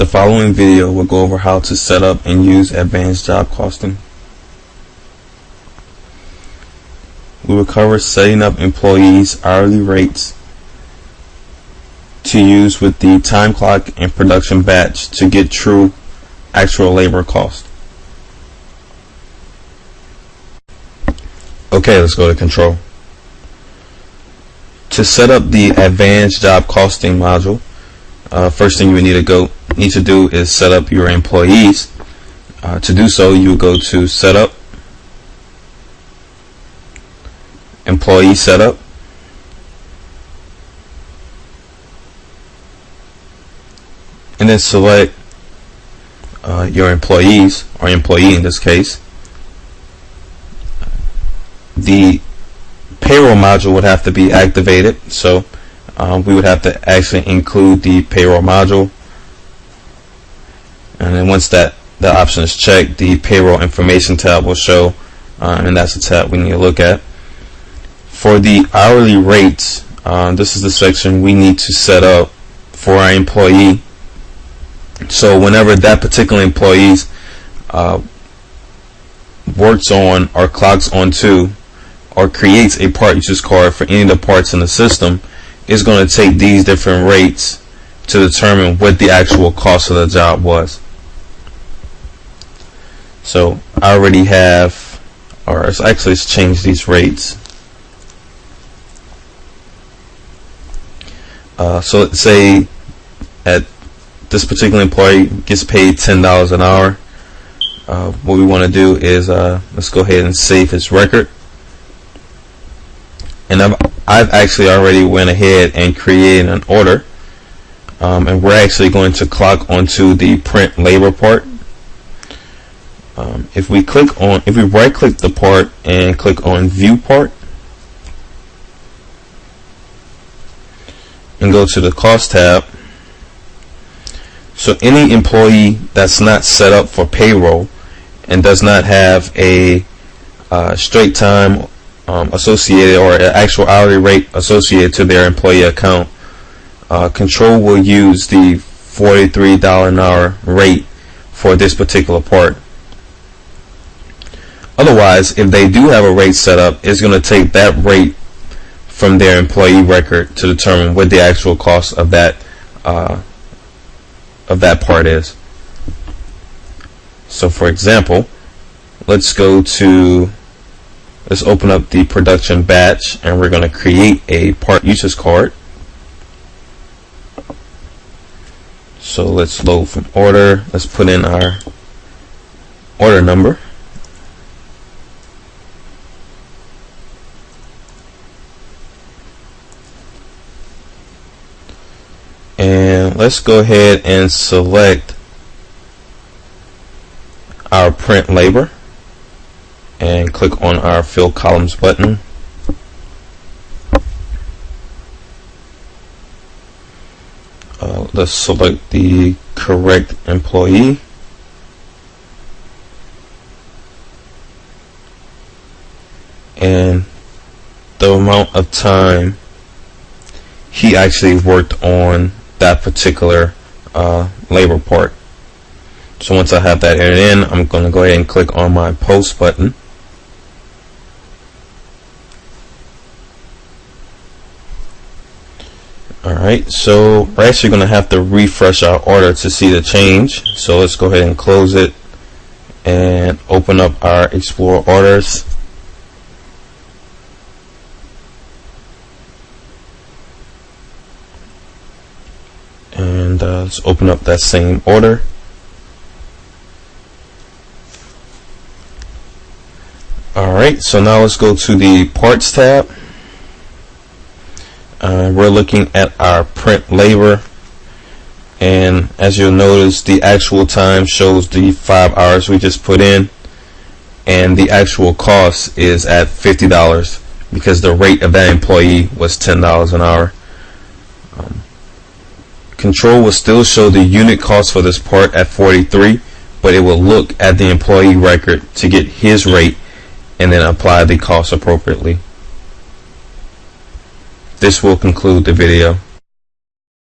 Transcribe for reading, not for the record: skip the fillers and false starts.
The following video will go over how to set up and use advanced job costing. We will cover setting up employees' hourly rates to use with the time clock and production batch to get true actual labor cost. Okay, let's go to control. To set up the advanced job costing module, first thing you need to do is set up your employees. To do so, you go to Setup, Employee Setup, and then select your employees, or employee in this case. The payroll module would have to be activated, so we would have to actually include the payroll module, and then once that option is checked, the payroll information tab will show, and that's the tab we need to look at. For the hourly rates, this is the section we need to set up for our employee. So whenever that particular employee works on or clocks onto or creates a part usage card for any of the parts in the system, it's going to take these different rates to determine what the actual cost of the job was. So I already have, or let's change these rates. So let's say at this particular employee gets paid $10 an hour. What we want to do is let's go ahead and save his record. And I've actually already went ahead and created an order, and we're actually going to clock onto the print labor part. If we right click the part and click on View Part and go to the Cost tab, so any employee that's not set up for payroll and does not have a straight time associated or an actual hourly rate associated to their employee account, Control will use the $43 an hour rate for this particular part. Otherwise, if they do have a rate set up, it's going to take that rate from their employee record to determine what the actual cost of that part is. So for example, let's open up the production batch, and we're going to create a part usage card. So let's load from order. Let's put in our order number. And let's go ahead and select our print labor and click on our fill columns button. Let's select the correct employee. And the amount of time he actually worked on that particular labor part. So once I have that entered in, I'm going to go ahead and click on my post button. Alright, so we're actually going to have to refresh our order to see the change. So let's go ahead and close it and open up our Explore Orders. And let's open up that same order. Alright, so now let's go to the Parts tab. We're looking at our print labor, and as you'll notice, the actual time shows the 5 hours we just put in, and the actual cost is at $50 because the rate of that employee was $10 an hour. Control will still show the unit cost for this part at 43, but it will look at the employee record to get his rate and then apply the cost appropriately. This will conclude the video.